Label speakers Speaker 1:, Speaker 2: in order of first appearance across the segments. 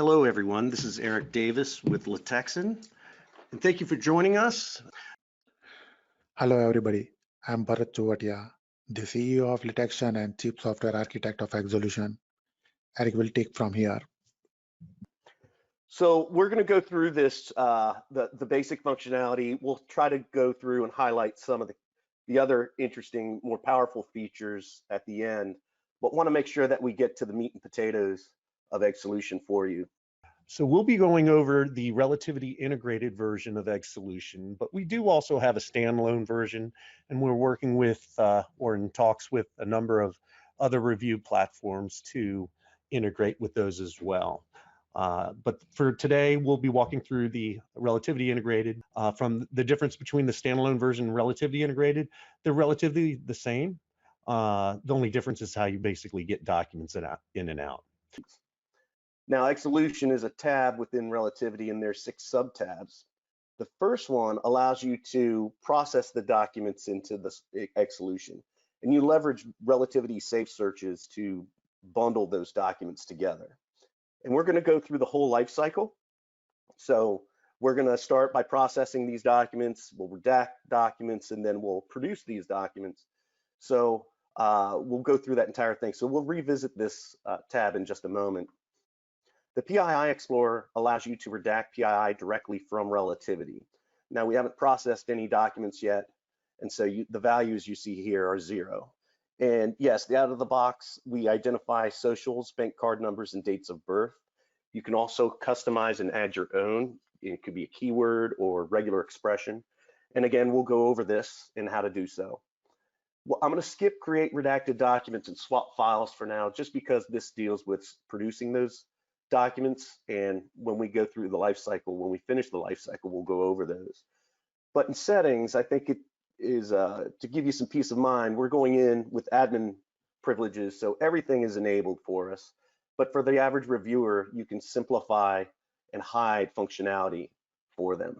Speaker 1: Hello, everyone. This is Eric Davis with Redaction, and thank you for joining us.
Speaker 2: Hello, everybody. I'm Bharat Chuvatia, the CEO of Redaction and Chief Software Architect of Exolution. Eric will take from here.
Speaker 1: So we're going to go through this, the basic functionality. We'll try to go through and highlight some of the other interesting, more powerful features at the end, but want to make sure that we get to the meat and potatoes of Exolution for you. So we'll be going over the Relativity integrated version of Exolution, but we do also have a standalone version, and we're working with or in talks with a number of other review platforms to integrate with those as well. But for today, we'll be walking through the Relativity integrated. From the difference between the standalone version and Relativity integrated, they're relatively the same. The only difference is how you basically get documents in and out. Now, Exolution is a tab within Relativity, and there's 6 sub-tabs. The first one allows you to process the documents into this Exolution, and you leverage Relativity safe searches to bundle those documents together. And we're going to go through the whole life cycle. So we're going to start by processing these documents, we'll redact documents, and then we'll produce these documents. So we'll go through that entire thing. So we'll revisit this tab in just a moment. The PII Explorer allows you to redact PII directly from Relativity. Now, we haven't processed any documents yet, and so the values you see here are 0. And yes, out of the box, we identify socials, bank card numbers, and dates of birth. You can also customize and add your own. It could be a keyword or regular expression. And again, we'll go over this and how to do so. Well, I'm going to skip create redacted documents and swap files for now, just because this deals with producing those documents, and when we go through the life cycle, when we finish the life cycle, we'll go over those. But in settings, I think it is to give you some peace of mind, we're going in with admin privileges, so everything is enabled for us. But for the average reviewer, you can simplify and hide functionality for them.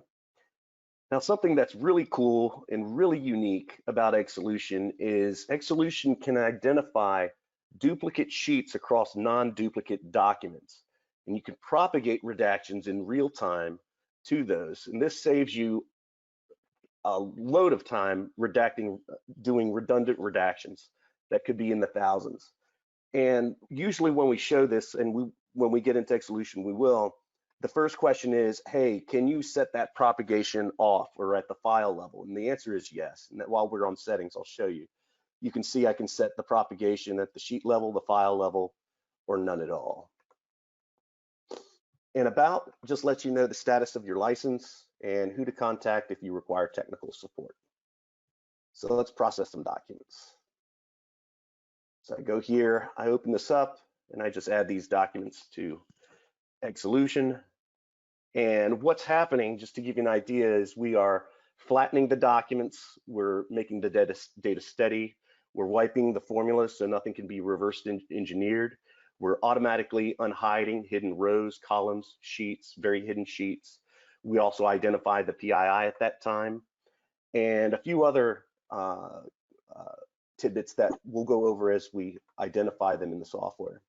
Speaker 1: Now, something that's really cool and really unique about Exolution is Exolution can identify duplicate sheets across non-duplicate documents. And you can propagate redactions in real time to those. And this saves you a load of time doing redundant redactions that could be in the thousands. And usually when we show this, and when we get into Exolution, we will, the first question is, hey, can you set that propagation off or at the file level? And the answer is yes. And while we're on settings, I'll show you. You can see I can set the propagation at the sheet level, the file level, or none at all. And about just lets you know the status of your license and who to contact if you require technical support. So let's process some documents. So I go here, I open this up, and I just add these documents to Exolution. And what's happening, just to give you an idea, is we are flattening the documents, we're making the data steady, we're wiping the formulas so nothing can be reverse engineered. We're automatically unhiding hidden rows, columns, sheets, very hidden sheets. We also identify the PII at that time, and a few other tidbits that we'll go over as we identify them in the software.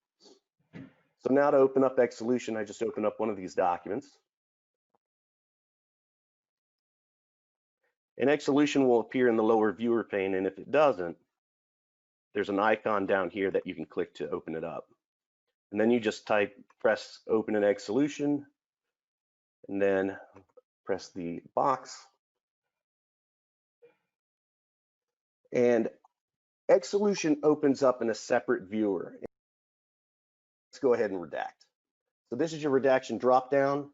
Speaker 1: So now to open up Exolution, I just open up one of these documents. And Exolution will appear in the lower viewer pane, and if it doesn't, there's an icon down here that you can click to open it up. And then you just press open in Exolution, and then press the box. And Exolution opens up in a separate viewer. Let's go ahead and redact. So this is your redaction dropdown.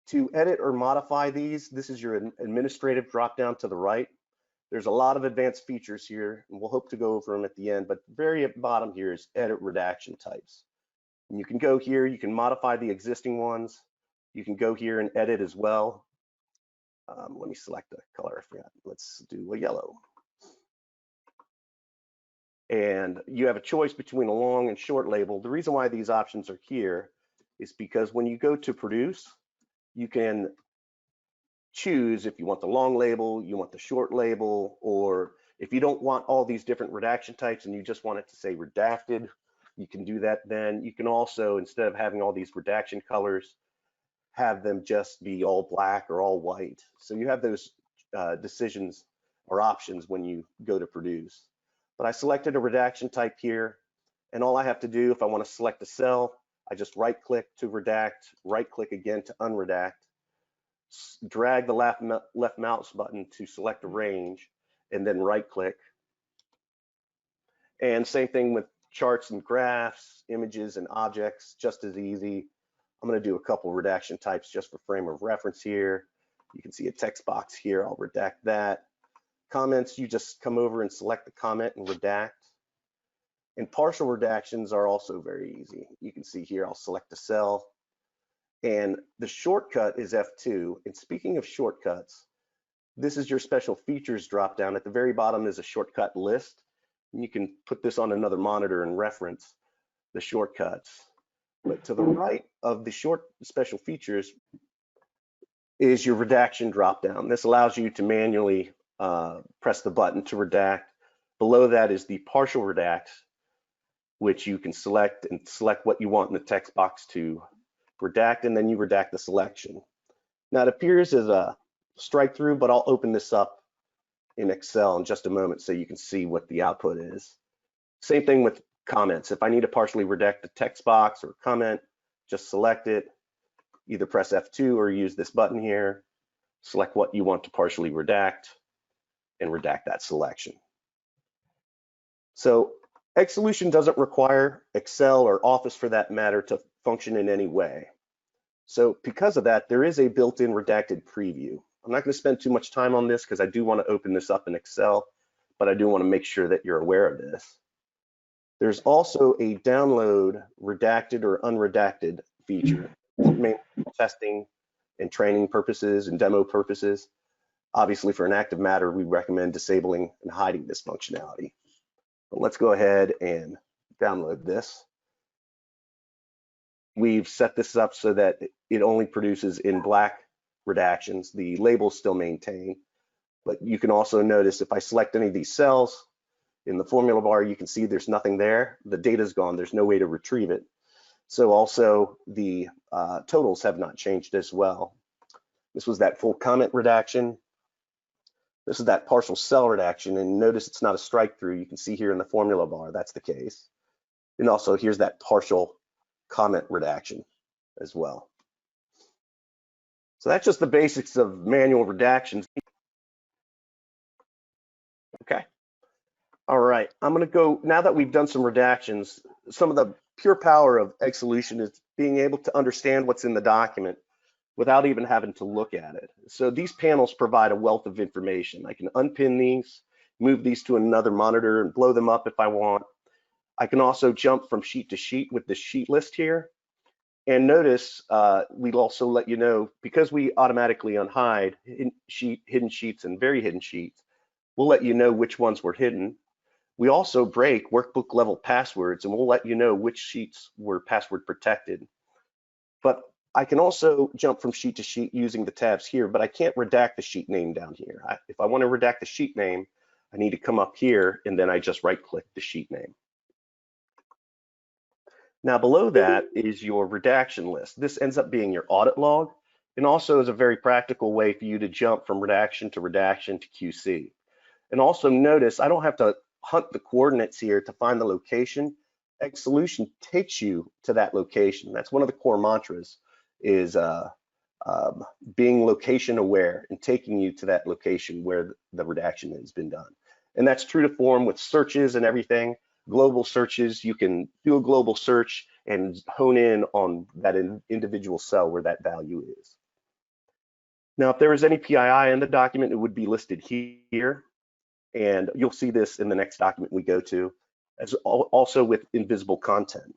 Speaker 1: To edit or modify these, this is your administrative dropdown to the right. There's a lot of advanced features here, and we'll hope to go over them at the end, but very at the bottom here is edit redaction types. And you can go here, you can modify the existing ones. You can go here and edit as well. Let me select a color, I forgot. Let's do a yellow. And you have a choice between a long and short label. The reason why these options are here is because when you go to produce, you can choose if you want the long label, you want the short label, or if you don't want all these different redaction types and you just want it to say redacted, You can do that then. You can also, instead of having all these redaction colors, have them just be all black or all white. So you have those decisions or options when you go to produce. But I selected a redaction type here, and all I have to do if I want to select a cell, I just right click to redact, right click again to unredact, drag the left mouse button to select a range, and then right click. And same thing with charts and graphs, images and objects, just as easy. I'm going to do a couple redaction types just for frame of reference here. You can see a text box here. I'll redact that. Comments, you just come over and select the comment and redact. And partial redactions are also very easy. You can see here, I'll select a cell. And the shortcut is F2. And speaking of shortcuts, this is your special features dropdown. At the very bottom is a shortcut list. And you can put this on another monitor and reference the shortcuts. But to the right of the special features is your redaction dropdown. This allows you to manually press the button to redact. Below that is the partial redact, which you can select what you want in the text box to redact, and then you redact the selection. Now it appears as a strike through, but I'll open this up in Excel in just a moment so you can see what the output is. Same thing with comments. If I need to partially redact the text box or comment, just select it, either press F2 or use this button here, select what you want to partially redact, and redact that selection. So Exolution doesn't require Excel or Office for that matter to function in any way. So because of that, there is a built-in redacted preview. I'm not going to spend too much time on this because I do want to open this up in Excel, but I do want to make sure that you're aware of this. There's also a download redacted or unredacted feature, mainly for testing and training purposes and demo purposes. Obviously, for an active matter, we recommend disabling and hiding this functionality. But let's go ahead and download this. We've set this up so that it only produces in black redactions. The labels still maintain, but you can also notice if I select any of these cells in the formula bar, you can see there's nothing there. The data's gone. There's no way to retrieve it. So also the totals have not changed as well. This was that full comment redaction. This is that partial cell redaction, and notice it's not a strike through. You can see here in the formula bar, that's the case. And also here's that partial comment redaction as well. So that's just the basics of manual redactions. Okay. All right, I'm gonna go, now that we've done some redactions, some of the pure power of Exolution is being able to understand what's in the document without even having to look at it. So these panels provide a wealth of information. I can unpin these, move these to another monitor and blow them up if I want. I can also jump from sheet to sheet with the sheet list here. And notice we'll also let you know, because we automatically unhide hidden sheets and very hidden sheets, we'll let you know which ones were hidden. We also break workbook level passwords, and we'll let you know which sheets were password protected. But I can also jump from sheet to sheet using the tabs here, but I can't redact the sheet name down here. If I want to redact the sheet name, I need to come up here and then I just right click the sheet name. Now below that is your redaction list. This ends up being your audit log and also is a very practical way for you to jump from redaction to QC. And also notice I don't have to hunt the coordinates here to find the location. Exolution takes you to that location. That's one of the core mantras, is being location aware and taking you to that location where the redaction has been done. And that's true to form with searches and everything. Global searches, you can do a global search and hone in on that individual cell where that value is. Now, if there is any PII in the document, it would be listed here. And you'll see this in the next document we go to, as also with invisible content.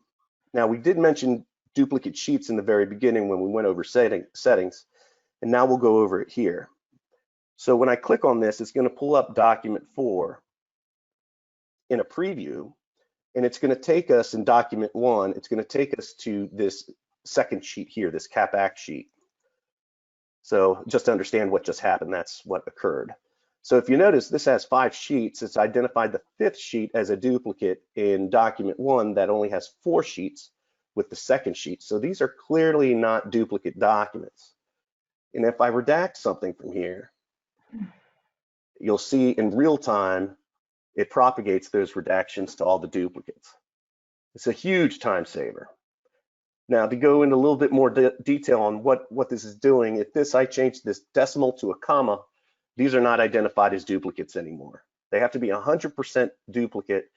Speaker 1: Now, we did mention duplicate sheets in the very beginning when we went over settings, and now we'll go over it here. So when I click on this, it's going to pull up document 4 in a preview, and it's going to take us in document 1, it's going to take us to this second sheet here, this CapAct sheet. So just to understand what just happened, that's what occurred. So if you notice, this has 5 sheets. It's identified the 5th sheet as a duplicate in document 1 that only has 4 sheets with the 2nd sheet. So these are clearly not duplicate documents. And if I redact something from here, you'll see in real time, it propagates those redactions to all the duplicates. It's a huge time saver. Now, to go into a little bit more detail on what this is doing, if I change this decimal to a comma, these are not identified as duplicates anymore. They have to be 100% duplicate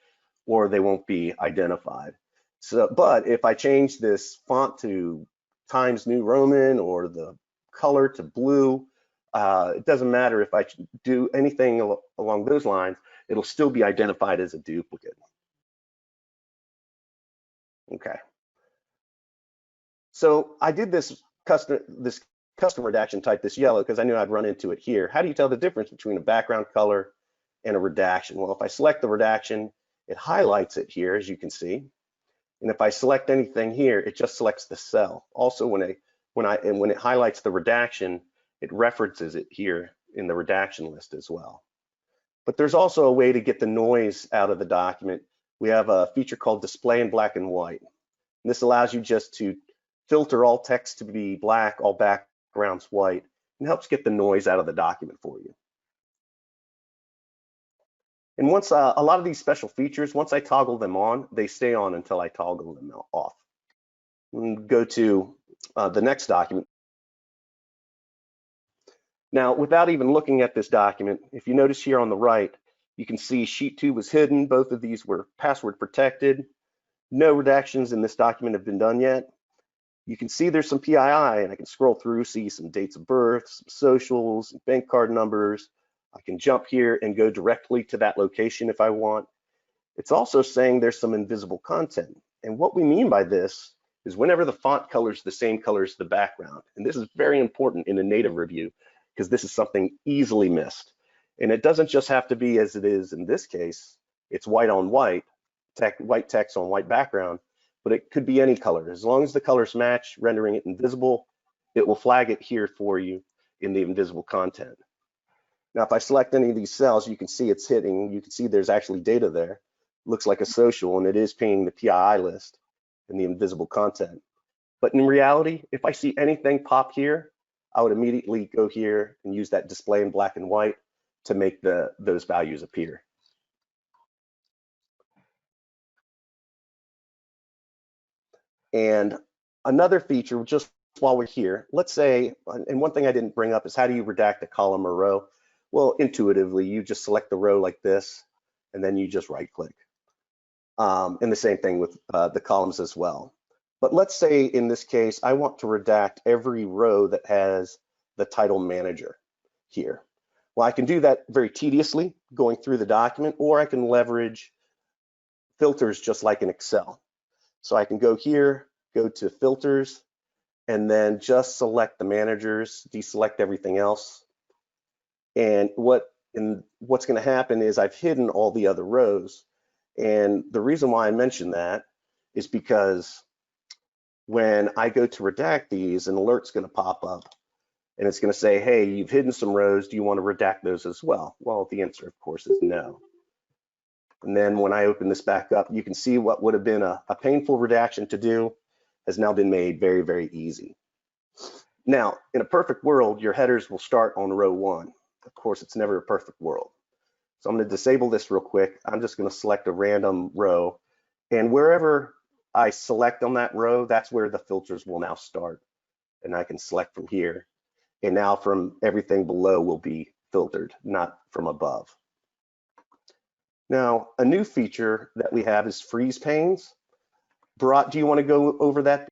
Speaker 1: or they won't be identified. So, but if I change this font to Times New Roman or the color to blue, it doesn't matter if I do anything along those lines, it'll still be identified as a duplicate. Okay. So I did this custom redaction type, this yellow, because I knew I'd run into it here. How do you tell the difference between a background color and a redaction? Well, if I select the redaction, it highlights it here, as you can see. And if I select anything here, it just selects the cell. Also, when it highlights the redaction, it references it here in the redaction list as well. But there's also a way to get the noise out of the document. We have a feature called display in black and white. And this allows you just to filter all text to be black, all backgrounds white, and helps get the noise out of the document for you. And once a lot of these special features, once I toggle them on, they stay on until I toggle them off. And go to the next document. Now, without even looking at this document, if you notice here on the right, you can see sheet 2 was hidden. Both of these were password protected. No redactions in this document have been done yet. You can see there's some PII, and I can scroll through, see some dates of birth, some socials, bank card numbers. I can jump here and go directly to that location if I want. It's also saying there's some invisible content. And what we mean by this is whenever the font color is the same color as the background, and this is very important in a native review because this is something easily missed. And it doesn't just have to be as it is in this case, it's white on white, white text on white background, but it could be any color. As long as the colors match, rendering it invisible, it will flag it here for you in the invisible content. Now, if I select any of these cells, you can see it's hitting, you can see there's actually data there. Looks like a social, and it is pinging the PII list and the invisible content. But in reality, if I see anything pop here, I would immediately go here and use that display in black and white to make those values appear. And another feature, just while we're here, let's say, and one thing I didn't bring up is how do you redact a column or row? Well, intuitively, you just select the row like this, and then you just right-click. And the same thing with the columns as well. But let's say in this case, I want to redact every row that has the title manager here. Well, I can do that very tediously going through the document, or I can leverage filters just like in Excel. So I can go here, go to filters, and then just select the managers, deselect everything else. And what's going to happen is I've hidden all the other rows. And the reason why I mention that is because when I go to redact these, an alert's going to pop up and it's going to say, hey, you've hidden some rows. Do you want to redact those as well? Well, the answer, of course, is no. And then when I open this back up, you can see what would have been a painful redaction to do has now been made very, very easy. Now, in a perfect world, your headers will start on row 1. Of course, it's never a perfect world. So I'm going to disable this real quick. I'm just going to select a random row. And wherever I select on that row, that's where the filters will now start. And I can select from here. And now from everything below will be filtered, not from above. Now, a new feature that we have is freeze panes. Bharat, do you want to go over that?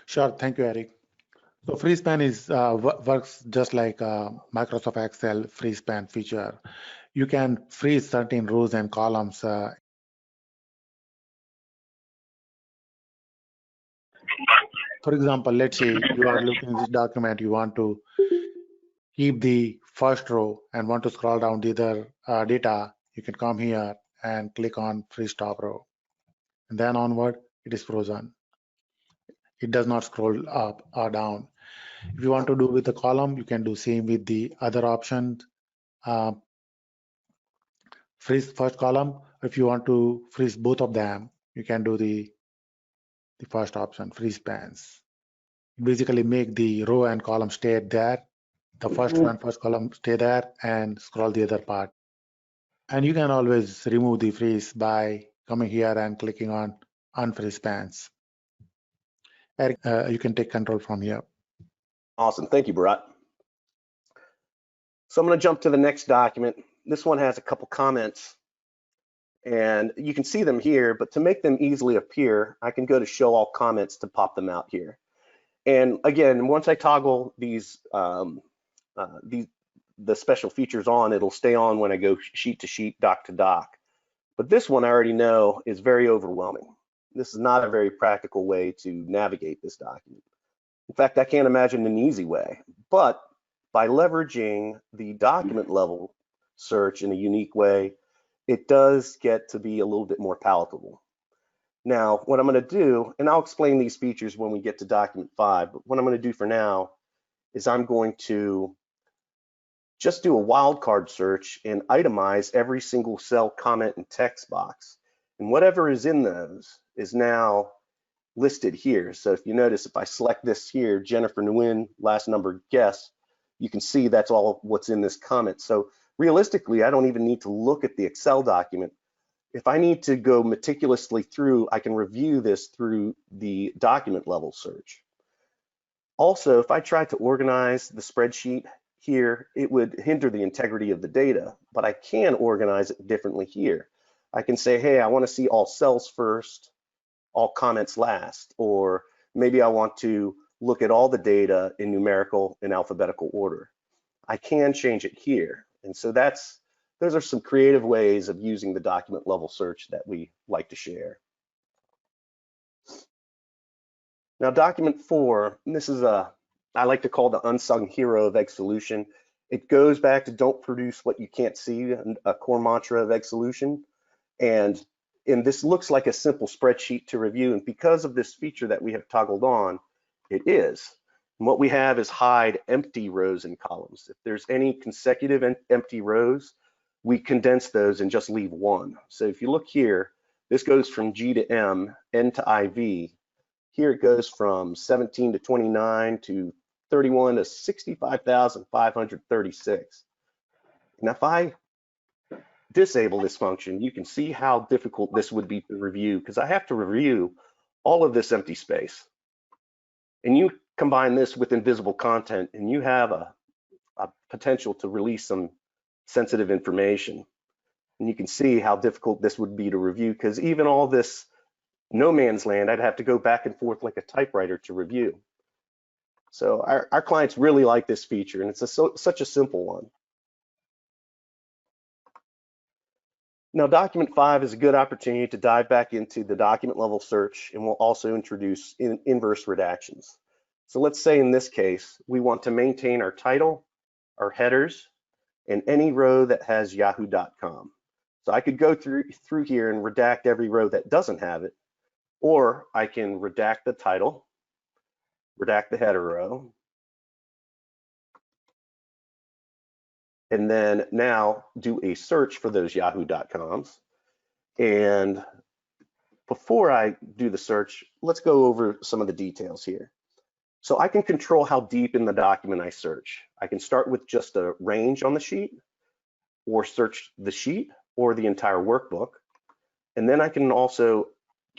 Speaker 2: Sure, thank you, Eric. So freeze pan is works just like Microsoft Excel freeze pan feature. You can freeze certain rows and columns. For example, let's say you are looking at this document, you want to keep the first row and want to scroll down the other data. You can come here and click on freeze top row. And then onward, it is frozen. it does not scroll up or down. If you want to do with the column, you can do same with the other options. Freeze first column. If you want to freeze both of them, you can do the first option, freeze spans. Basically make the row and column stay there. The first column stay there and scroll the other part. And you can always remove the freeze by coming here and clicking on unfreeze spans. Eric, you can take control from here.
Speaker 1: Awesome, thank you, Bharat. So I'm going to jump to the next document. This one has a couple comments, and you can see them here, but to make them easily appear, I can go to show all comments to pop them out here. And again, once I toggle these, the special features on, it'll stay on when I go sheet to sheet, doc to doc. But this one I already know is very overwhelming. This is not a very practical way to navigate this document. In fact, I can't imagine an easy way, but by leveraging the document level search in a unique way, it does get to be a little bit more palatable. Now, what I'm going to do, and I'll explain these features when we get to document 5, but what I'm going to do for now is I'm going to just do a wildcard search and itemize every single cell, comment, and text box. And whatever is in those is now listed here. So if you notice, if I select this here, Jennifer Nguyen, last number guess, you can see that's all what's in this comment. So realistically, I don't even need to look at the Excel document. If I need to go meticulously through, I can review this through the document level search. Also, if I tried to organize the spreadsheet here, it would hinder the integrity of the data, but I can organize it differently here. I can say, hey, I want to see all cells first, all comments last, or maybe I want to look at all the data in numerical and alphabetical order. I can change it here. And so those are some creative ways of using the document level search that we like to share. Now, document 4, and this is I like to call the unsung hero of Exolution. It goes back to don't produce what you can't see, a core mantra of Exolution. And this looks like a simple spreadsheet to review. And because of this feature that we have toggled on, it is. And what we have is hide empty rows and columns. If there's any consecutive empty rows, we condense those and just leave one. So if you look here, this goes from G to M, N to IV. Here it goes from 17 to 29 to 31 to 65,536. And if I disable this function, you can see how difficult this would be to review, because I have to review all of this empty space. And you combine this with invisible content, and you have a potential to release some sensitive information. And you can see how difficult this would be to review, because even all this no man's land, I'd have to go back and forth like a typewriter to review. So our clients really like this feature, and it's such a simple one. Now, document 5 is a good opportunity to dive back into the document level search, and we'll also introduce inverse redactions. So let's say in this case, we want to maintain our title, our headers, and any row that has yahoo.com. So I could go through here and redact every row that doesn't have it, or I can redact the title, redact the header row, and then now do a search for those yahoo.coms. And before I do the search, let's go over some of the details here. So I can control how deep in the document I search. I can start with just a range on the sheet, or search the sheet or the entire workbook. And then I can also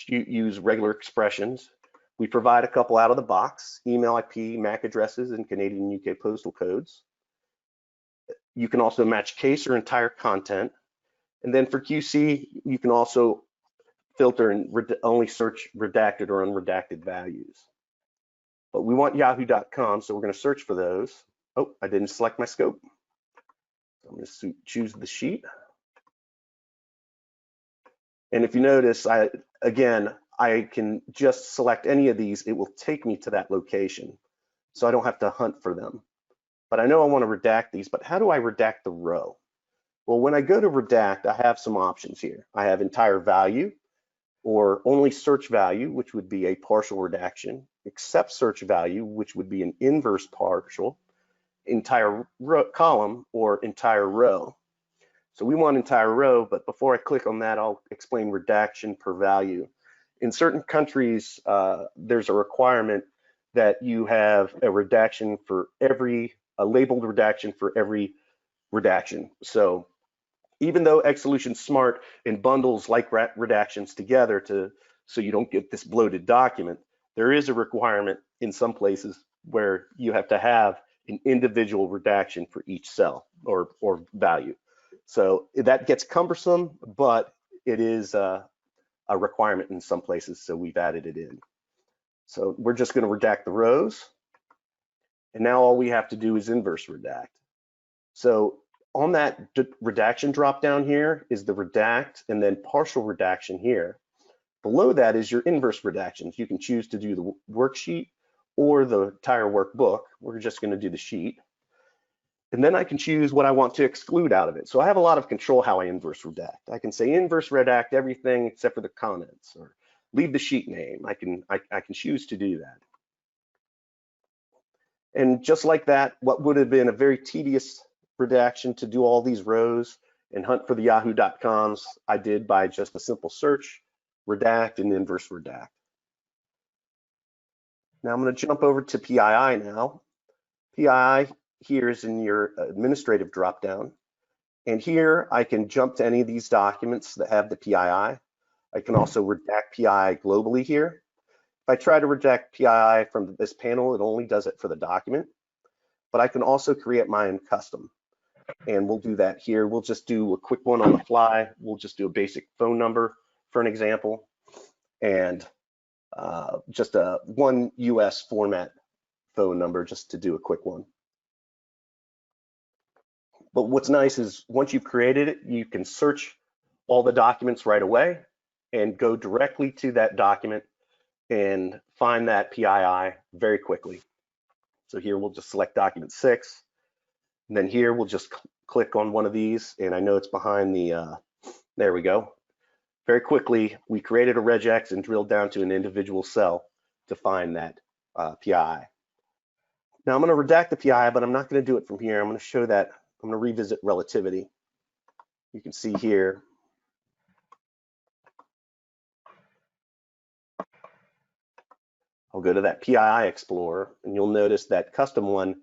Speaker 1: use regular expressions. We provide a couple out of the box: email, IP, MAC addresses, and Canadian UK postal codes. You can also match case or entire content. And then for QC, you can also filter and only search redacted or unredacted values. But we want yahoo.com, so we're going to search for those. Oh, I didn't select my scope. I'm going to choose the sheet. And if you notice, I can just select any of these. It will take me to that location, so I don't have to hunt for them. But I know I want to redact these, but how do I redact the row? Well, when I go to redact, I have some options here. I have entire value, or only search value, which would be a partial redaction, except search value, which would be an inverse partial, entire column, or entire row. So we want entire row, but before I click on that, I'll explain redaction per value. In certain countries, there's a requirement that you have a redaction for a labeled redaction for every redaction. So even though Exolution's smart and bundles like redactions together so you don't get this bloated document, there is a requirement in some places where you have to have an individual redaction for each cell or value. So that gets cumbersome, but it is a requirement in some places, so we've added it in. So we're just going to redact the rows, and now all we have to do is inverse redact. So on that redaction drop down here is the redact and then partial redaction here. Below that is your inverse redactions. You can choose to do the worksheet or the entire workbook. We're just going to do the sheet. And then I can choose what I want to exclude out of it. So I have a lot of control how I inverse redact. I can say inverse redact everything except for the comments, or leave the sheet name. I can choose to do that. And just like that, what would have been a very tedious redaction to do all these rows and hunt for the yahoo.coms, I did by just a simple search, redact, and inverse redact. Now I'm going to jump over to PII now. PII here is in your administrative dropdown. And here I can jump to any of these documents that have the PII. I can also redact PII globally here. If I try to redact PII from this panel, it only does it for the document. But I can also create my own custom. And we'll do that here. We'll just do a quick one on the fly. We'll just do a basic phone number for an example, and just a one US format phone number just to do a quick one. But what's nice is once you've created it, you can search all the documents right away and go directly to that document and find that PII very quickly. So here we'll just select document 6. And then here we'll just click on one of these, and I know it's behind the, there we go. Very quickly, we created a regex and drilled down to an individual cell to find that PII. Now I'm going to redact the PII, but I'm not going to do it from here. I'm going to show that, I'm going to revisit relativity. You can see here, I'll go to that PII Explorer, and you'll notice that custom one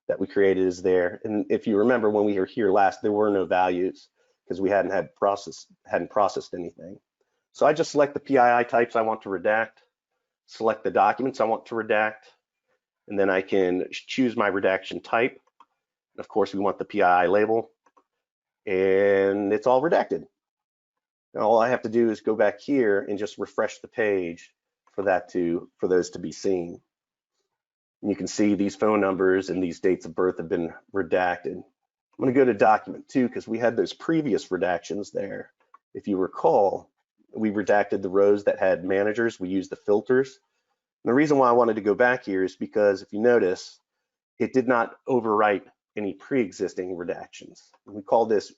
Speaker 1: that we created is there. And if you remember when we were here last, there were no values because we hadn't processed anything. So I just select the PII types I want to redact, select the documents I want to redact, and then I can choose my redaction type. Of course, we want the PII label, and it's all redacted. Now, all I have to do is go back here and just refresh the page for those to be seen. And you can see these phone numbers and these dates of birth have been redacted. I'm going to go to document 2 because we had those previous redactions there. If you recall, we redacted the rows that had managers. We used the filters. And the reason why I wanted to go back here is because if you notice, it did not overwrite any pre-existing redactions. We call this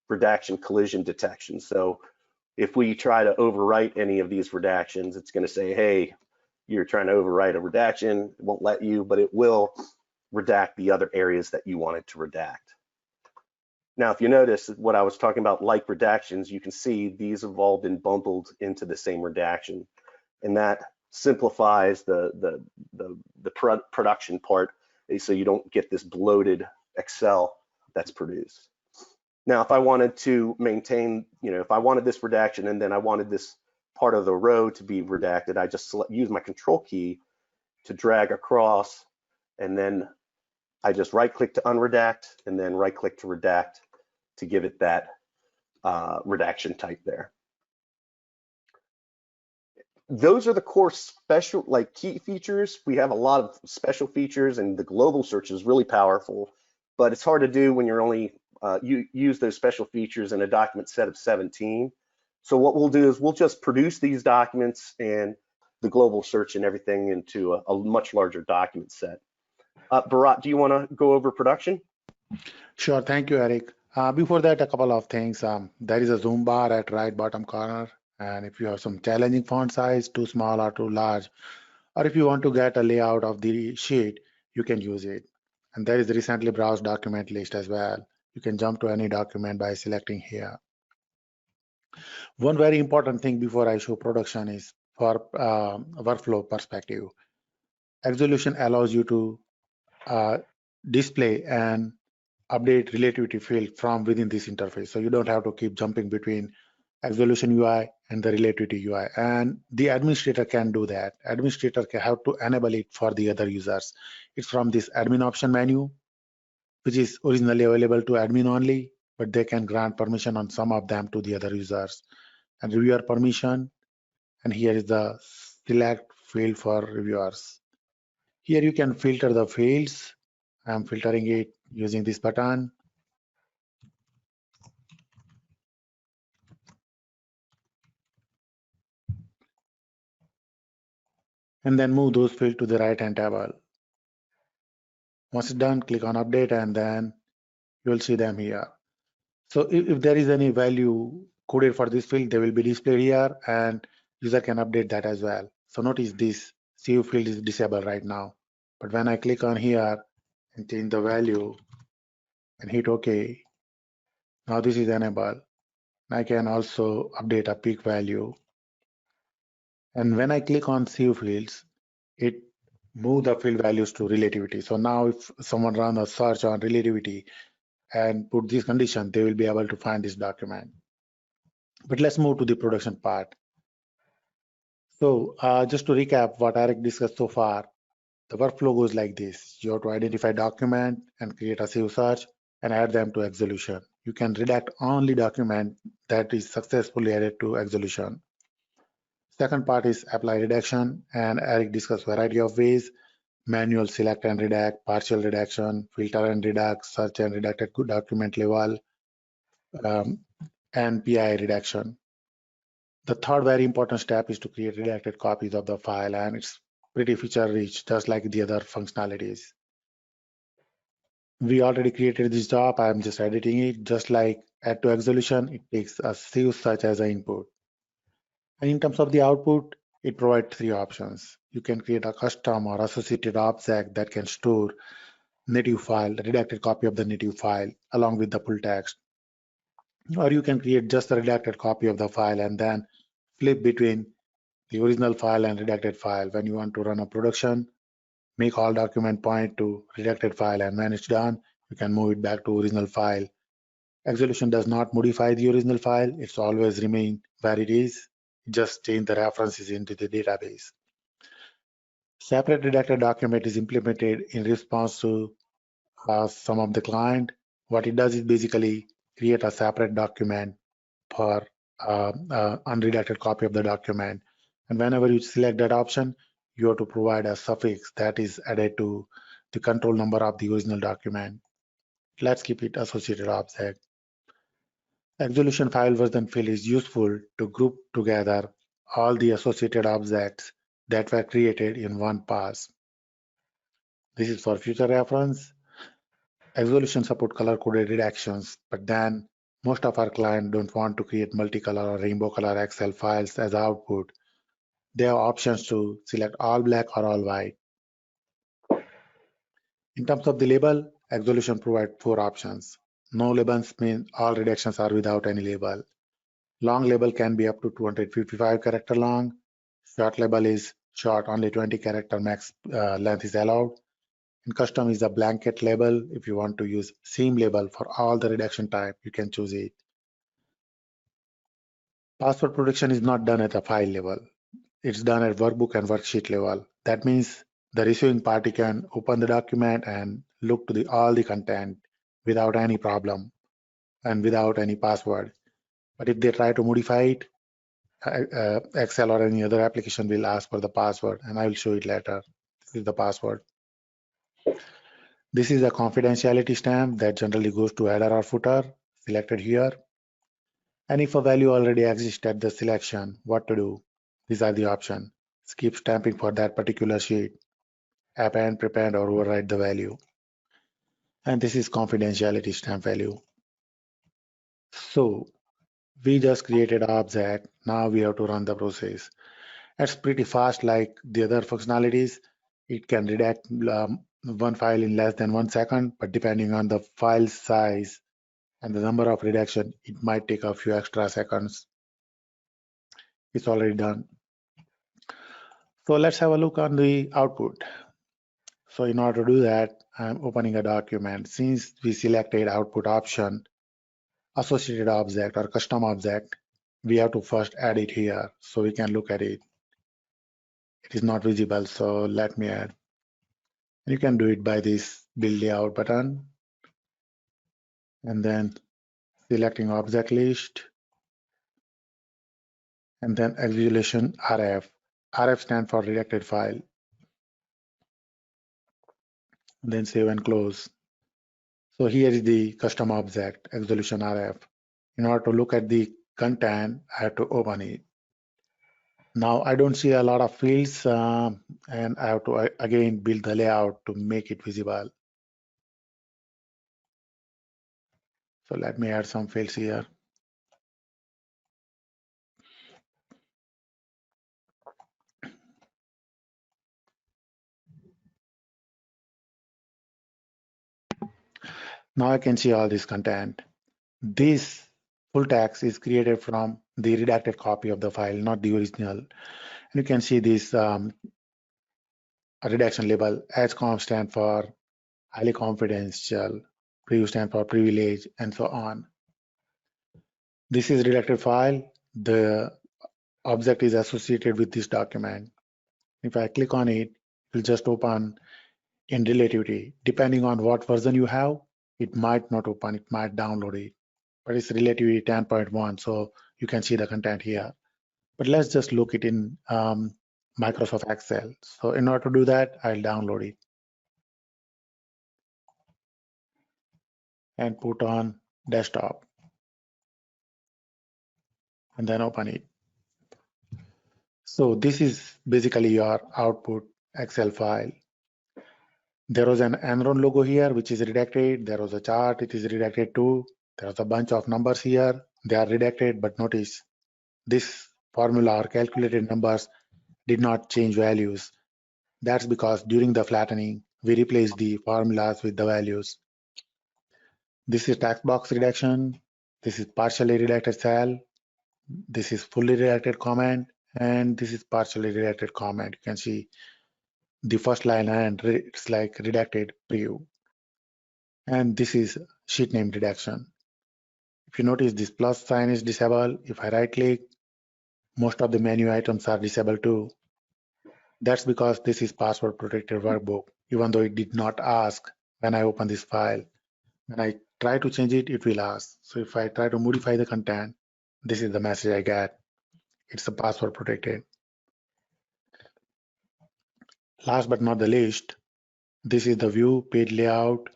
Speaker 1: redaction collision detection. So if we try to overwrite any of these redactions, it's going to say, hey, you're trying to overwrite a redaction. It won't let you, but it will redact the other areas that you wanted to redact. Now, if you notice what I was talking about, like redactions, you can see these have all been bundled into the same redaction, and that simplifies the production part, so you don't get this bloated Excel that's produced. Now, if I wanted to maintain, if I wanted this redaction and then I wanted this part of the row to be redacted, I just use my control key to drag across, and then I just right-click to unredact, and then right-click to redact to give it that redaction type there. Those are the core special, key features. We have a lot of special features, and the global search is really powerful, but it's hard to do when you're only you use those special features in a document set of 17. So what we'll do is we'll just produce these documents and the global search and everything into a much larger document set. Bharat, do you want to go over production?
Speaker 2: Sure, thank you, Eric. Before that, a couple of things. There is a zoom bar at right bottom corner, And if you have some challenging font size, too small or too large, or if you want to get a layout of the sheet, you can use it. And there is the recently browsed document list as well. You can jump to any document by selecting here. One very important thing before I show production is for workflow perspective. Exolution allows you to display and update relativity field from within this interface. So you don't have to keep jumping between Exolution UI and the Relativity UI. And the administrator can do that. Administrator can have to enable it for the other users. It's from this admin option menu, which is originally available to admin only, but they can grant permission on some of them to the other users. And reviewer permission, and here is the select field for reviewers. Here you can filter the fields. I'm filtering it using this button. And then move those fields to the right-hand table. Once it's done, click on update, and then you'll see them here. So if there is any value coded for this field, they will be displayed here, and user can update that as well. So notice this CU field is disabled right now. But when I click on here and change the value and hit OK, now this is enabled. I can also update a peak value. And when I click on CU fields, it move the field values to relativity. So now if someone run a search on relativity and put this condition, they will be able to find this document. But let's move to the production part. So just to recap what Eric discussed so far, the workflow goes like this. You have to identify document and create a CU search and add them to Exolution. You can redact only document that is successfully added to Exolution. Second part is apply redaction, and Eric discussed variety of ways: manual select and redact, partial redaction, filter and redact, search and redact at document level, and PI redaction. The third very important step is to create redacted copies of the file, and it's pretty feature rich, just like the other functionalities. We already created this job. I'm just editing it. Just like add to Exolution, it takes a CU search as an input. And in terms of the output, it provides three options. You can create a custom or associated object that can store native file, the redacted copy of the native file, along with the full text. Or you can create just a redacted copy of the file and then flip between the original file and redacted file. When you want to run a production, make all document point to redacted file, and when it's done, you can move it back to original file. Exolution does not modify the original file. It's always remain where it is. Just change the references into the database. Separate redacted document is implemented in response to some of the client. What it does is basically create a separate document for unredacted copy of the document. And whenever you select that option, you have to provide a suffix that is added to the control number of the original document. Let's keep it associated object. Exolution file version field is useful to group together all the associated objects that were created in one pass. This is for future reference. Exolution support color-coded redactions, but then most of our clients don't want to create multicolor or rainbow color Excel files as output. They have options to select all black or all white. In terms of the label, Exolution provides four options. No labels mean all redactions are without any label. Long label can be up to 255 character long. Short label is short, only 20 character max length is allowed. And custom is a blanket label. If you want to use same label for all the redaction type, you can choose it. Password protection is not done at the file level. It's done at workbook and worksheet level. That means the receiving party can open the document and look to all the content without any problem and without any password. But if they try to modify it, Excel or any other application will ask for the password, and I will show it later. This is the password. This is a confidentiality stamp that generally goes to header or footer, selected here. And if a value already exists at the selection, what to do? These are the options. Skip stamping for that particular sheet, append, prepend, or override the value. And this is confidentiality stamp value. So We just created an object. Now we have to run the process. It's pretty fast like the other functionalities. It can redact one file in less than 1 second, but depending on the file size and the number of redaction, it might take a few extra seconds. It's already done. So let's have a look on the output. So in order to do that, I'm opening a document. Since we selected output option, associated object or custom object, we have to first add it here so we can look at it. It is not visible, so let me add. You can do it by this build layout button and then selecting object list and then Exolution RF. RF stands for redacted file. And then save and close. So here is the custom object, Exolution RF. In order to look at the content, I have to open it. Now I don't see a lot of fields and I have to again build the layout to make it visible. So let me add some fields here. Now I can see all this content. This full text is created from the redacted copy of the file, not the original. And you can see this redaction label. HCOM stand for highly confidential, preview stand for privilege, and so on. This is redacted file. The object is associated with this document. If I click on it, it will just open in Relativity. Depending on what version you have, it might not open, it might download it. But it's Relativity 10.1, so you can see the content here. But let's just look it in Microsoft Excel. So in order to do that, I'll download it and put on desktop and then open it. So this is basically your output Excel file. There was an Enron logo here, which is redacted. There was a chart, it is redacted too. There was a bunch of numbers here. They are redacted, but notice this formula or calculated numbers did not change values. That's because during the flattening, we replaced the formulas with the values. This is text box redaction. This is partially redacted cell. This is fully redacted comment. And this is partially redacted comment. You can see the first line and it's like redacted preview. And this is sheet name redaction. If you notice, this plus sign is disabled. If I right click, most of the menu items are disabled too. That's because this is password protected workbook, even though it did not ask when I open this file. When I try to change it, it will ask. So if I try to modify the content, this is the message I get. It's a password protected. Last but not the least, this is the view page layout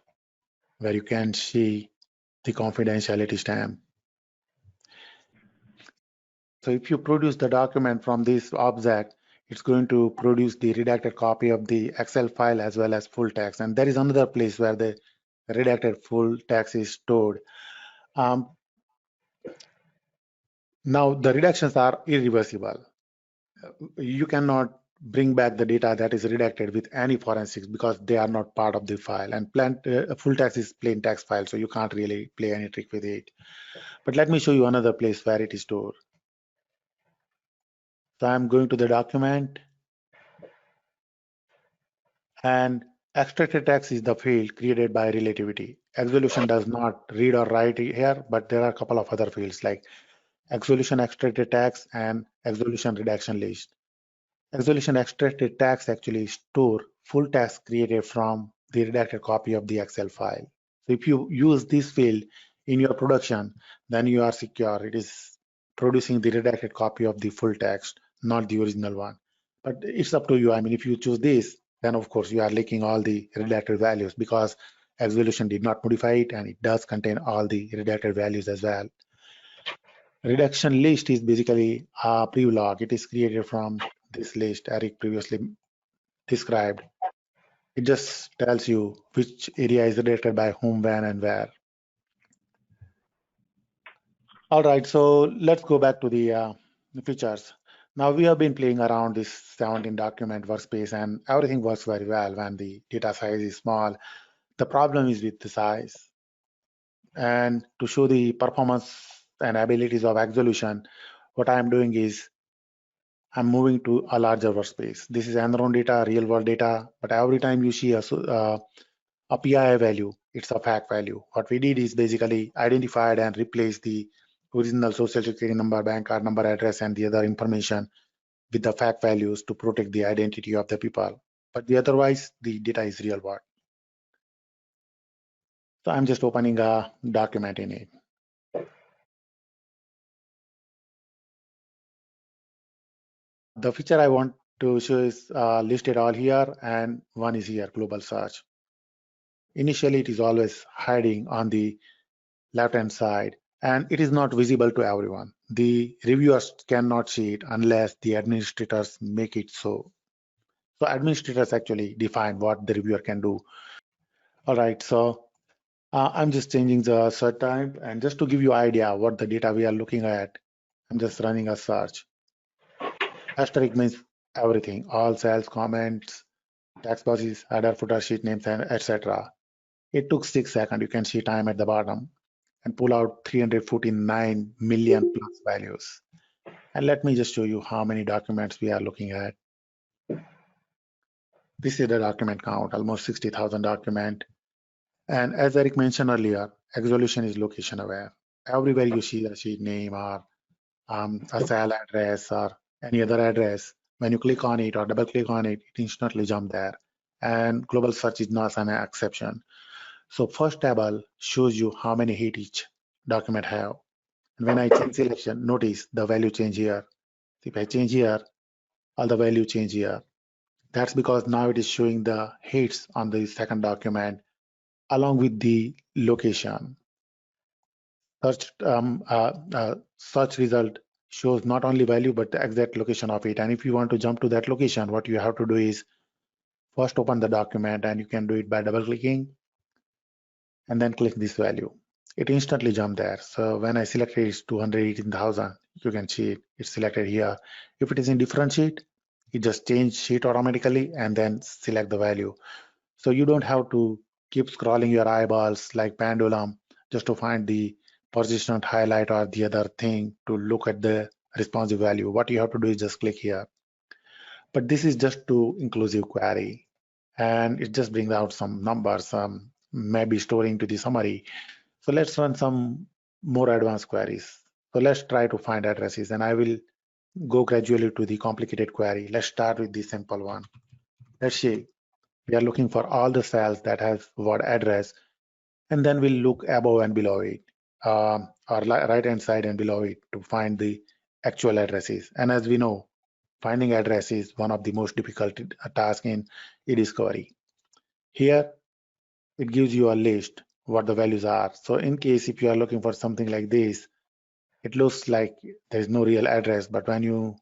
Speaker 2: where you can see the confidentiality stamp. So if you produce the document from this object, it's going to produce the redacted copy of the Excel file as well as full text. And there is another place where the redacted full text is stored. Now the reductions are irreversible. You cannot bring back the data that is redacted with any forensics because they are not part of the file, and full text is plain text file, so you can't really play any trick with it. But let me show you another place where it is stored. So I'm going to the document, and extracted text is the field created by Relativity. Exolution does not read or write here, but there are a couple of other fields like Exolution extracted text and Exolution redaction list. Exolution extracted text actually store full text created from the redacted copy of the Excel file. So if you use this field in your production, then you are secure. It is producing the redacted copy of the full text, not the original one. But it's up to you. I mean, if you choose this, then of course you are leaking all the redacted values because Exolution did not modify it and it does contain all the redacted values as well. Redaction list is basically a preview log. It is created from this list Eric previously described. It just tells you which area is redacted by whom, when, and where. All right, so let's go back to the features. Now we have been playing around this 17 document workspace and everything works very well when the data size is small. The problem is with the size. And to show the performance and abilities of Exolution, what I'm doing is I'm moving to a larger workspace. This is Enron data, real world data, but every time you see a PII value, it's a fact value. What we did is basically identified and replaced the original social security number, bank card number, address, and the other information with the fact values to protect the identity of the people. But otherwise, the data is real world. So I'm just opening a document in it. The feature I want to show is listed all here, and one is here, global search. Initially, it is always hiding on the left-hand side, and it is not visible to everyone. The reviewers cannot see it unless the administrators make it so. So administrators actually define what the reviewer can do. All right, so I'm just changing the search type, and just to give you idea what the data we are looking at, I'm just running a search. Asterisk means everything, all cells, comments, text boxes, header, footer, sheet names, and etc. It took 6 seconds. You can see time at the bottom and pull out 349 million plus values. And let me just show you how many documents we are looking at. This is the document count, almost 60,000 document. And as Eric mentioned earlier, Exolution is location aware. Everywhere you see a sheet name or a cell address or any other address, when you click on it or double click on it, it instantly jumps there. And global search is not an exception. So first table shows you how many hit each document have. And when I change selection, notice the value change here. If I change here, all the value change here. That's because now it is showing the hits on the second document along with the location. Search result shows not only value but the exact location of it. And if you want to jump to that location, what you have to do is first open the document, and you can do it by double clicking and then click this value. It instantly jumped there. So when I selected it's 218,000, you can see it's selected here. If it is in different sheet, it just change sheet automatically and then select the value. So you don't have to keep scrolling your eyeballs like pendulum just to find the persistent highlight or the other thing to look at the responsive value. What you have to do is just click here. But this is just to inclusive query, and it just brings out some numbers, maybe storing to the summary. So let's run some more advanced queries. So let's try to find addresses, and I will go gradually to the complicated query. Let's start with the simple one. Let's see. We are looking for all the cells that has word address, and then we'll look above and below it, or right hand side and below it to find the actual addresses. And as we know, finding address is one of the most difficult tasks in e-discovery. Here, it gives you a list what the values are. So in case if you are looking for something like this, it looks like there is no real address, but when you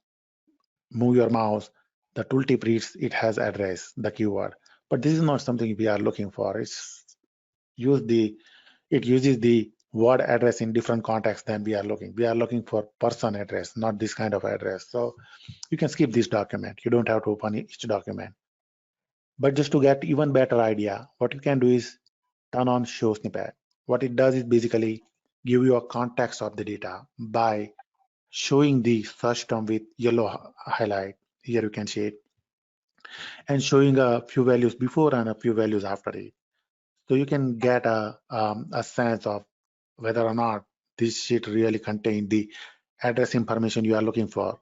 Speaker 2: move your mouse, the tooltip reads it has address, the keyword. But this is not something we are looking for. It uses the word address in different contexts than we are looking. We are looking for person address, not this kind of address. So you can skip this document. You don't have to open each document. But just to get even better idea, what you can do is turn on show snippet. What it does is basically give you a context of the data by showing the search term with yellow highlight. Here you can see it, and showing a few values before and a few values after it. So you can get a sense of whether or not this sheet really contains the address information you are looking for.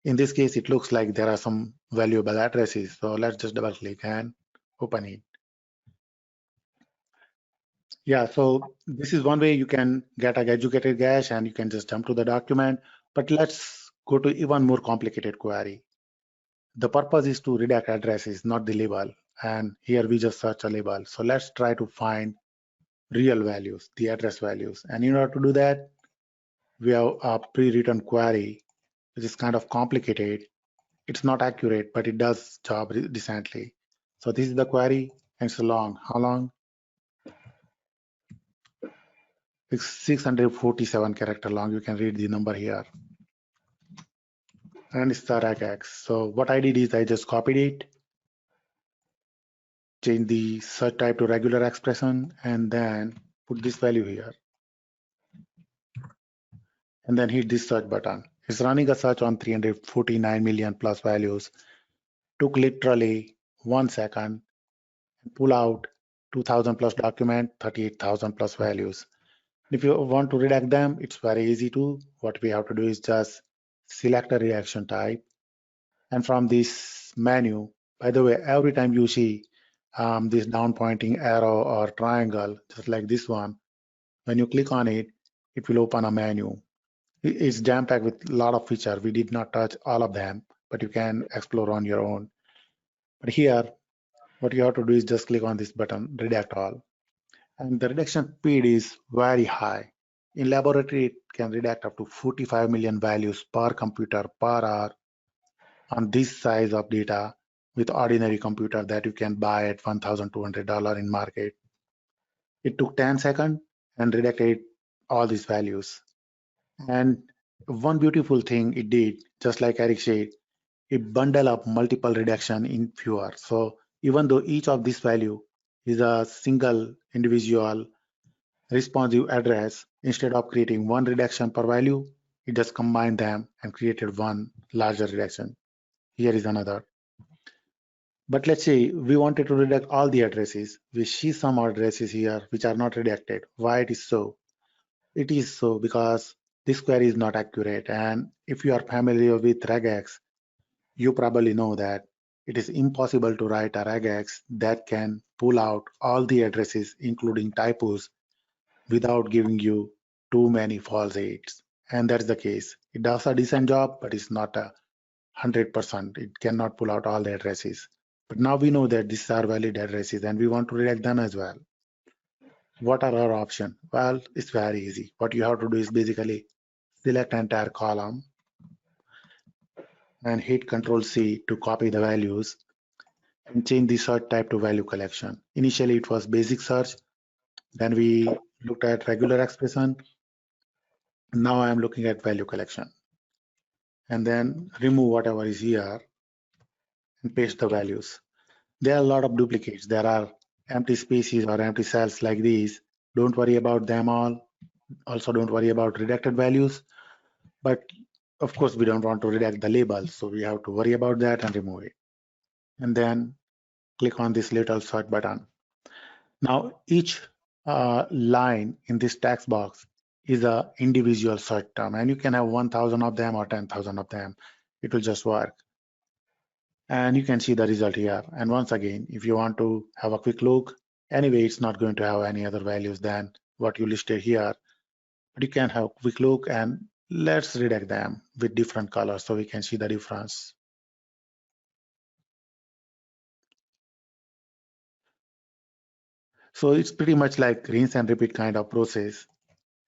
Speaker 2: In this case, it looks like there are some valuable addresses. So let's just double click and open it. Yeah, so this is one way you can get a educated guess, and you can just jump to the document. But let's go to even more complicated query. The purpose is to redact addresses, not the label. And here we just search a label. So let's try to find real values, the address values. And in order to do that, we have a pre-written query, which is kind of complicated. It's not accurate, but it does job decently. So this is the query, and it's long. How long? It's 647 character long. You can read the number here. And it's the regex. So what I did is I just copied it, change the search type to regular expression, and then put this value here. And then hit this search button. It's running a search on 349 million plus values. Took literally 1 second. Pull out 2000 plus document, 38,000 plus values. If you want to redact them, it's very easy to. What we have to do is just select a redaction type. And from this menu, by the way, every time you see this down pointing arrow or triangle, just like this one, when you click on it, it will open a menu. It's jam-packed with a lot of features. We did not touch all of them, but you can explore on your own. But here, what you have to do is just click on this button, redact all. And the redaction speed is very high. In laboratory, it can redact up to 45 million values per computer per hour on this size of data with ordinary computer that you can buy at $1,200 in market. It took 10 seconds and redacted all these values. And one beautiful thing it did, just like Eric said, it bundled up multiple redaction in fewer. So even though each of this value is a single individual responsive address, instead of creating one redaction per value, it just combined them and created one larger redaction. Here is another. But let's say we wanted to redact all the addresses. We see some addresses here which are not redacted. Why it is so? It is so because this query is not accurate. And if you are familiar with regex, you probably know that it is impossible to write a regex that can pull out all the addresses, including typos, without giving you too many false hits. And that's the case. It does a decent job, but it's not 100%. It cannot pull out all the addresses. But now we know that these are valid addresses and we want to redact them as well. What are our options? Well, it's very easy. What you have to do is basically select entire column and hit Control-C to copy the values and change the search type to value collection. Initially, it was basic search. Then we looked at regular expression. Now I'm looking at value collection. And then remove whatever is here and paste the values. There are a lot of duplicates. There are empty spaces or empty cells like these. Don't worry about them all. Also, don't worry about redacted values. But of course, we don't want to redact the labels, so we have to worry about that and remove it. And then click on this little search button. Now, each line in this text box is an individual search term, and you can have 1,000 of them or 10,000 of them. It will just work. And you can see the result here. And once again, if you want to have a quick look, anyway, it's not going to have any other values than what you listed here. But you can have a quick look, and let's redact them with different colors so we can see the difference. So it's pretty much like rinse and repeat kind of process.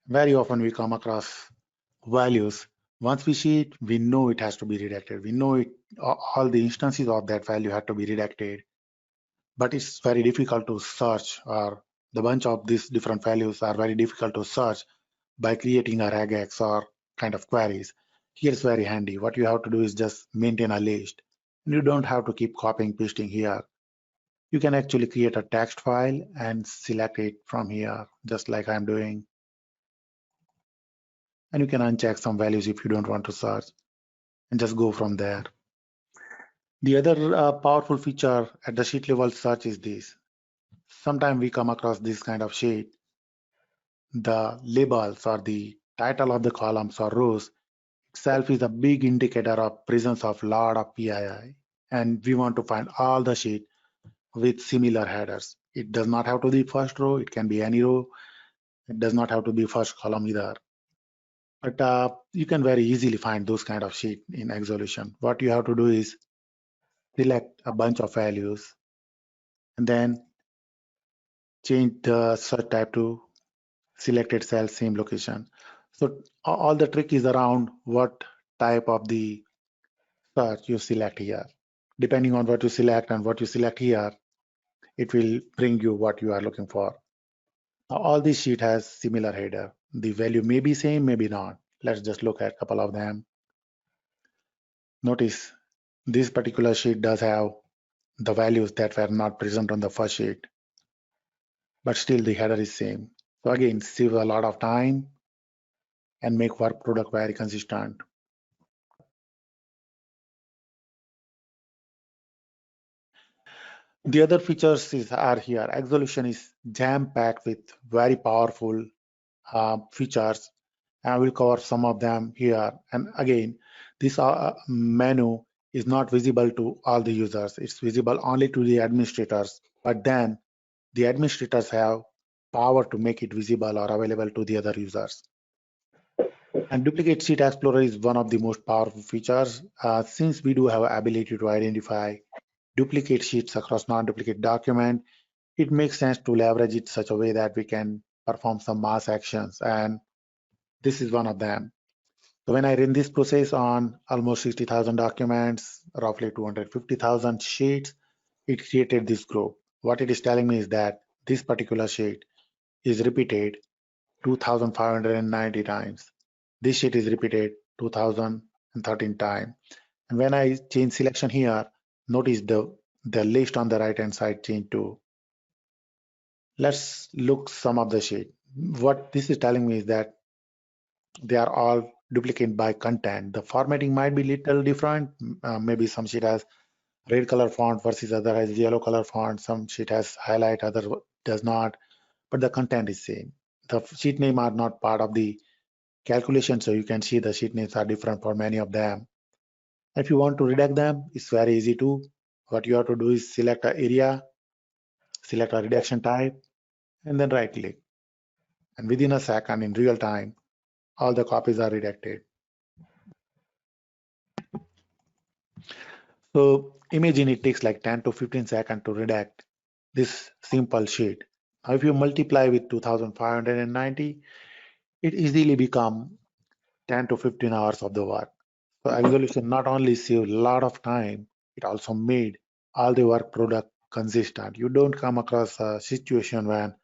Speaker 2: Very often we come across values. Once we see it, we know it has to be redacted. We know it, all the instances of that value have to be redacted. But it's very difficult to search, or the bunch of these different values are very difficult to search by creating a regex or kind of queries. Here is very handy. What you have to do is just maintain a list. And you don't have to keep copying, pasting here. You can actually create a text file and select it from here, just like I'm doing. And you can uncheck some values if you don't want to search and just go from there. The other powerful feature at the sheet level search is this. Sometimes we come across this kind of sheet. The labels or the title of the columns or rows itself is a big indicator of presence of lot of PII. And we want to find all the sheet with similar headers. It does not have to be first row. It can be any row. It does not have to be first column either. But you can very easily find those kind of sheet in Exolution. What you have to do is select a bunch of values and then change the search type to selected cell, same location. So all the trick is around what type of the search you select here. Depending on what you select and what you select here, it will bring you what you are looking for. Now, all these sheet has similar header. The value may be same, maybe not. Let's just look at a couple of them. Notice this particular sheet does have the values that were not present on the first sheet, but still the header is same. So again, save a lot of time and make work product very consistent. The other features are here. Exolution is jam-packed with very powerful features. I will cover some of them here. And again, this menu is not visible to all the users. It's visible only to the administrators. But then the administrators have power to make it visible or available to the other users. And Duplicate Sheet Explorer is one of the most powerful features since we do have ability to identify duplicate sheets across non-duplicate document. It makes sense to leverage it such a way that we can perform some mass actions, and this is one of them. So when I run this process on almost 60,000 documents, roughly 250,000 sheets, it created this group. What it is telling me is that this particular sheet is repeated 2,590 times. This sheet is repeated 2,013 times. And when I change selection here, notice the list on the right hand side change too. Let's look some of the sheet. What this is telling me is that they are all duplicate by content. The formatting might be little different. Maybe some sheet has red color font versus other has yellow color font. Some sheet has highlight, other does not, but the content is same. The sheet name are not part of the calculation, so you can see the sheet names are different for many of them. If you want to redact them, it's very easy to. What you have to do is select an area, select a redaction type, and then right click. And within a second, in real time, all the copies are redacted. So imagine it takes like 10 to 15 seconds to redact this simple sheet. Now, if you multiply with 2,590, it easily become 10 to 15 hours of the work. So Exolution not only saved a lot of time, it also made all the work product consistent. You don't come across a situation when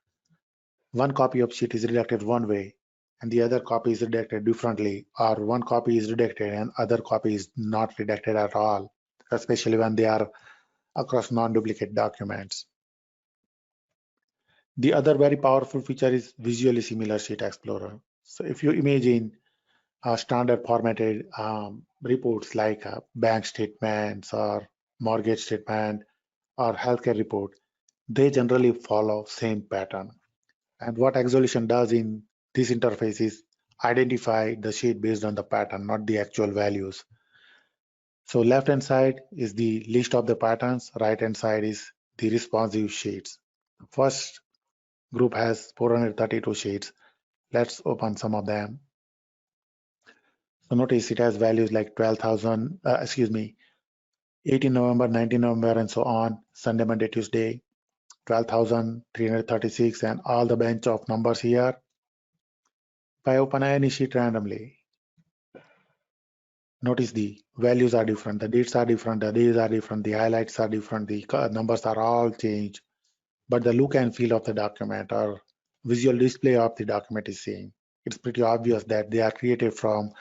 Speaker 2: one copy of sheet is redacted one way and the other copy is redacted differently, or one copy is redacted and other copy is not redacted at all, especially when they are across non-duplicate documents. The other very powerful feature is visually similar Sheet Explorer. So if you imagine standard formatted reports like bank statements or mortgage statement or healthcare report, they generally follow same pattern. And what Exolution does in this interface is identify the sheet based on the pattern, not the actual values. So left hand side is the list of the patterns, right hand side is the responsive sheets. First group has 432 sheets. Let's open some of them. So notice it has values like 12,000, 18 November, 19 November, and so on, Sunday, Monday, Tuesday, 12,336, and all the bunch of numbers here. If I open any sheet randomly, notice the values are different, the dates are different, the days are different, the highlights are different, the numbers are all changed, but the look and feel of the document or visual display of the document is same. It's pretty obvious that they are created from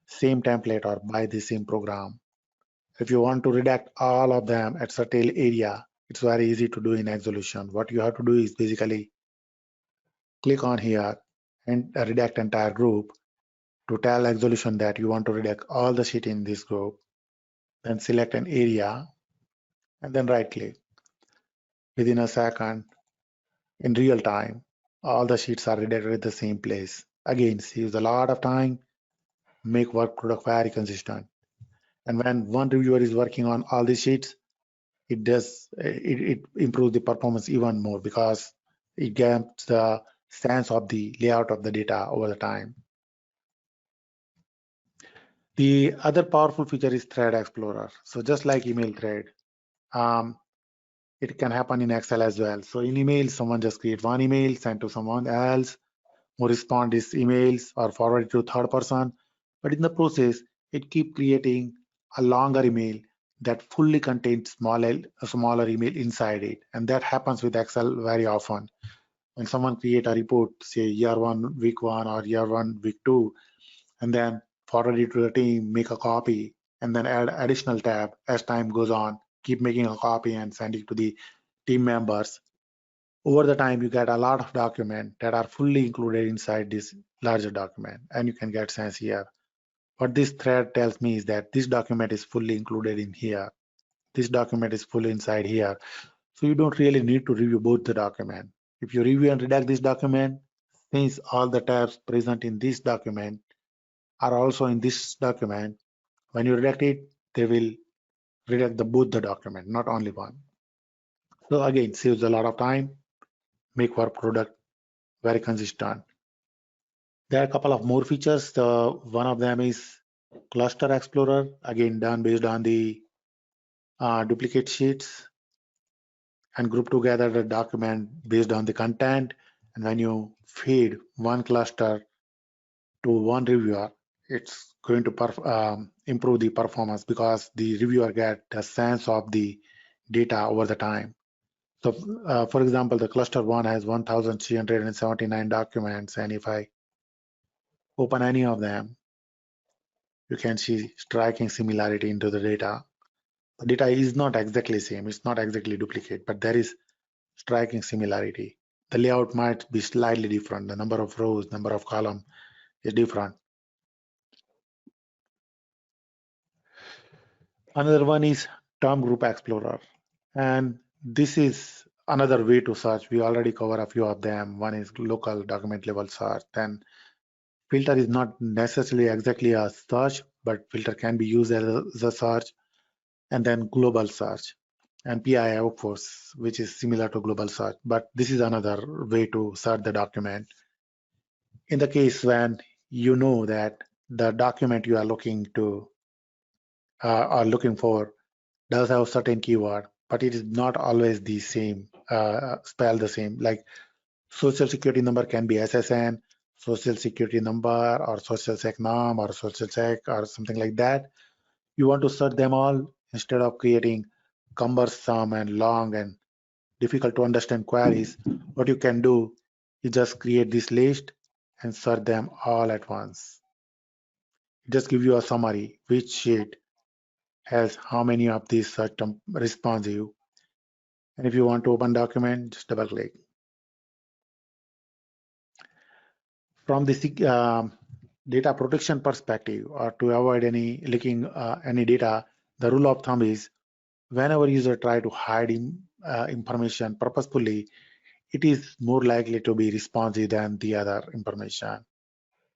Speaker 2: same template or by the same program. If you want to redact all of them at certain area, it's very easy to do in Exolution. What you have to do is basically click on here and redact entire group to tell Exolution that you want to redact all the sheet in this group. Then select an area and then right click. Within a second, in real time, all the sheets are redacted at the same place. Again, saves a lot of time, make work product very consistent. And when one reviewer is working on all these sheets, it improves the performance even more because it gets the sense of the layout of the data over the time. The other powerful feature is Thread Explorer. So just like email thread, it can happen in Excel as well. So in email, someone just create one email, send to someone else, who respond these emails or forward it to third person. But in the process, it keep creating a longer email that fully contains a smaller email inside it. And that happens with Excel very often. when someone create a report, say year 1, week 1 or year 1, week 2, and then forward it to the team, make a copy, and then add additional tab as time goes on, keep making a copy and send it to the team members. Over the time, you get a lot of documents that are fully included inside this larger document, and you can get sense here. What this thread tells me is that this document is fully included in here. This document is fully inside here. So you don't really need to review both the document. If you review and redact this document, since all the tabs present in this document are also in this document, when you redact it, they will redact both the document, not only one. So again, saves a lot of time, make work product very consistent. There are a couple of more features. One of them is Cluster Explorer, again done based on the duplicate sheets, and group together the document based on the content. And when you feed one cluster to one reviewer, it's going to improve the performance because the reviewer get a sense of the data over the time. So for example, the cluster 1 has 1,379 documents, and if I open any of them, you can see striking similarity into the data. The data is not exactly same, it's not exactly duplicate, but there is striking similarity. The layout might be slightly different. The number of rows, number of columns is different. Another one is Term Group Explorer. And this is another way to search. We already cover a few of them. One is local document level search. Then filter is not necessarily exactly a search, but filter can be used as a search. And then global search and PII, of course, which is similar to global search. But this is another way to search the document. In the case when you know that the document you are looking to or looking for does have certain keyword, but it is not always the same, spell the same. Like social security number can be SSN, social security number, or social sec num, or social sec, or something like that. You want to search them all instead of creating cumbersome and long and difficult to understand queries. What you can do is just create this list and search them all at once. Just give you a summary, which sheet has how many of these search term responsive. And if you want to open document, just double click. From the data protection perspective, or to avoid any leaking any data, the rule of thumb is whenever user try to hide information purposefully, it is more likely to be responsive than the other information.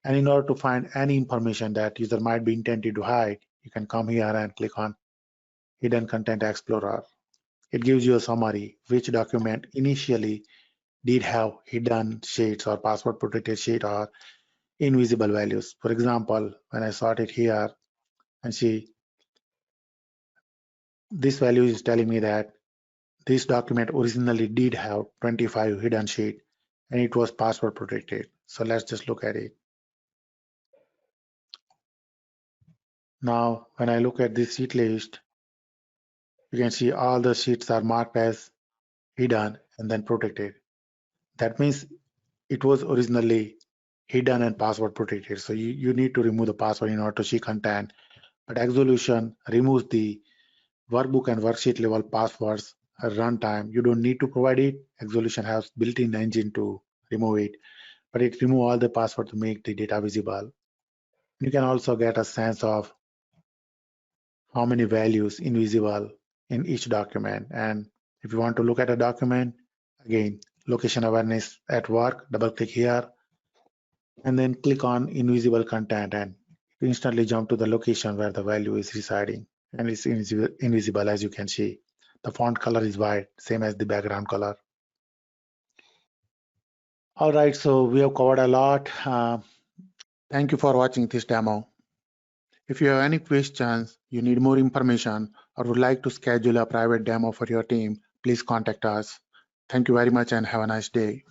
Speaker 2: And in order to find any information that user might be intended to hide, you can come here and click on Hidden Content Explorer. It gives you a summary which document initially did have hidden sheets or password protected sheet or invisible values. For example, when I sort it here and see this value is telling me that this document originally did have 25 hidden sheet and it was password protected. So let's just look at it. Now, when I look at this sheet list, you can see all the sheets are marked as hidden and then protected. That means it was originally hidden and password protected. So you need to remove the password in order to see content. But Exolution removes the workbook and worksheet level passwords at runtime. You don't need to provide it. Exolution has built-in engine to remove it, but it removes all the password to make the data visible. You can also get a sense of how many values invisible in each document. And if you want to look at a document, again, location awareness at work, double click here, and then click on invisible content and instantly jump to the location where the value is residing, and it's invisible as you can see. The font color is white, same as the background color. All right, so we have covered a lot. Thank you for watching this demo. If you have any questions, you need more information, or would like to schedule a private demo for your team, please contact us. Thank you very much and have a nice day.